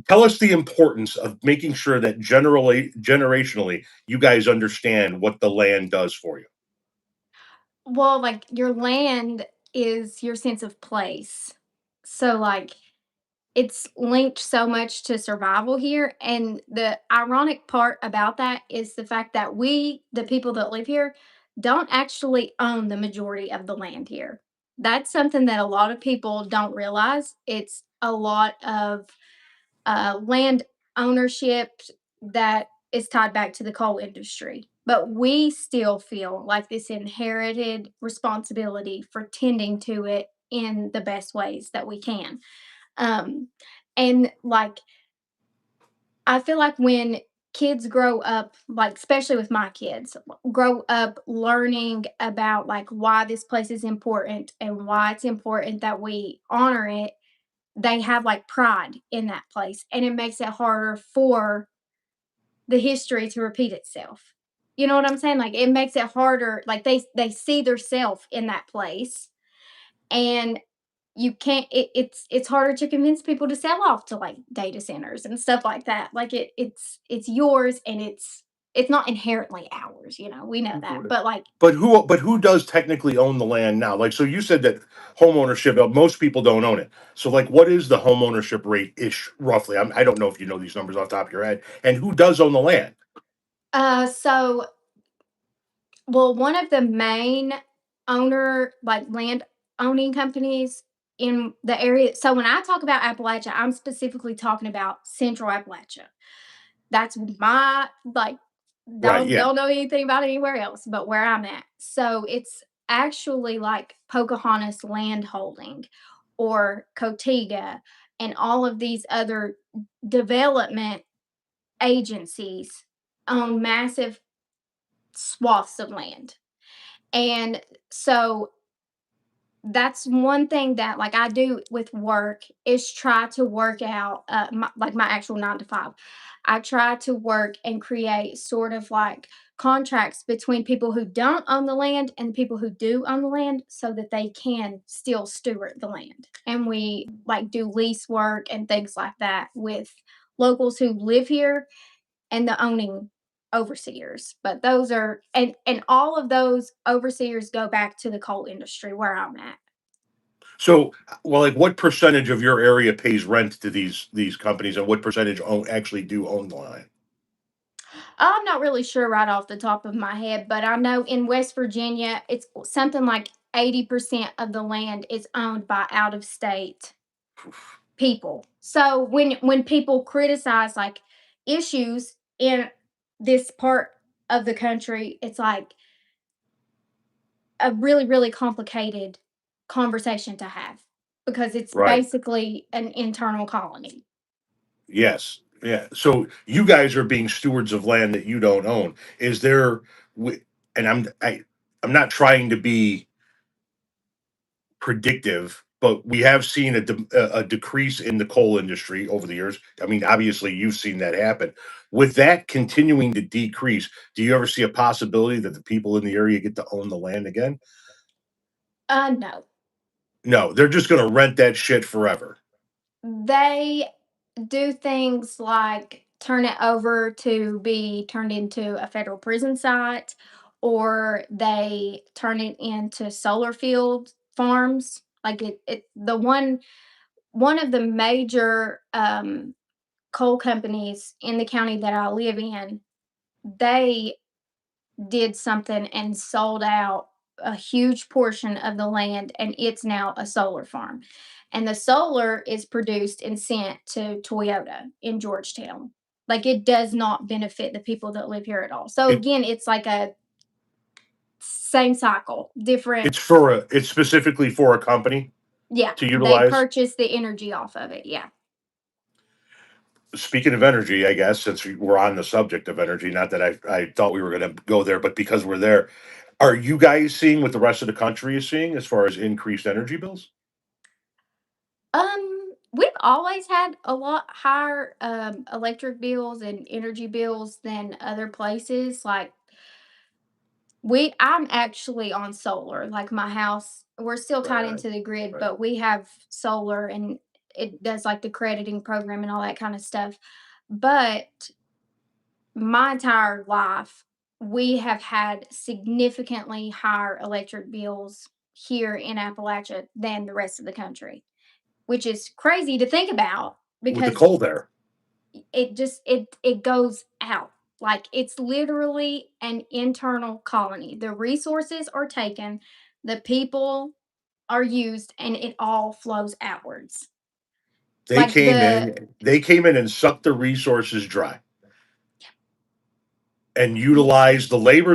tell us the importance of making sure that generationally you guys understand what the land does for you. Well, like your land is your sense of place. So like it's linked so much to survival here. And the ironic part about that is the fact that we, the people that live here, don't actually own the majority of the land here. That's something that a lot of people don't realize. It's a lot of land ownership that is tied back to the coal industry. But we still feel like this inherited responsibility for tending to it in the best ways that we can. Um, and like, I feel like when kids grow up, like, especially with my kids, grow up learning about like why this place is important and why it's important that we honor it, they have like pride in that place. And it makes it harder for the history to repeat itself. You know what I'm saying? Like it makes it harder. Like they see their self in that place, and you can't. It's harder to convince people to sell off to like data centers and stuff like that. Like it's yours, and it's not inherently ours. You know, we know that, but like But who does technically own the land now? Like, so you said that home ownership, most people don't own it. So like, what is the home ownership rate ish roughly? I don't know if you know these numbers off the top of your head. And who does own the land? so well, one of the main like land owning companies in the area. So when I talk about Appalachia, I'm specifically talking about Central Appalachia. That's my like Right. Yeah. don't know anything about anywhere else but where I'm at. So it's actually like Pocahontas Land Holding or Cotiga and all of these other development agencies own massive swaths of land. And so that's one thing that like I do with work is try to work out like my actual 9 to 5. I try to work and create sort of like contracts between people who don't own the land and people who do own the land so that they can still steward the land. And we like do lease work and things like that with locals who live here and the owning overseers. But those are and all of those overseers go back to the coal industry where I'm at. So, well, like, what percentage of your area pays rent to these companies, and what percentage actually do own the land? I'm not really sure right off the top of my head, but I know in West Virginia, it's something like 80% of the land is owned by out of state people. So when people criticize like issues in this part of the country, it's like a really, really complicated conversation to have because it's Right. basically an internal colony. Yes. Yeah. So you guys are being stewards of land that you don't own. Is there? And I'm not trying to be predictive, but we have seen a decrease in the coal industry over the years. I mean, obviously, you've seen that happen. With that continuing to decrease, do you ever see a possibility that the people in the area get to own the land again? No. No, they're just going to rent that shit forever. They do things like turn it over to be turned into a federal prison site, or they turn it into solar field farms. Like the one of the major coal companies in the county that I live in, they did something and sold out a huge portion of the land, and it's now a solar farm. And the solar is produced and sent to Toyota in Georgetown. Like it does not benefit the people that live here at all. So It again, it's like a same cycle, different. it's specifically for a company Yeah, to they utilize. purchase the energy off of it. Yeah. Speaking of energy, I guess since we're on the subject of energy, not that I thought we were going to go there, but because we're there, are you guys seeing what the rest of the country is seeing as far as increased energy bills? We've always had a lot higher electric bills and energy bills than other places. Like I'm actually on solar. Like my house, we're still tied Right. into the grid, Right. but we have solar, and it does like the crediting program and all that kind of stuff. But my entire life, we have had significantly higher electric bills here in Appalachia than the rest of the country, which is crazy to think about with the because coal there. it goes out. Like it's literally an internal colony. The resources are taken, the people are used, and it all flows outwards. Like the They came in and sucked the resources dry and y- utilized the labor that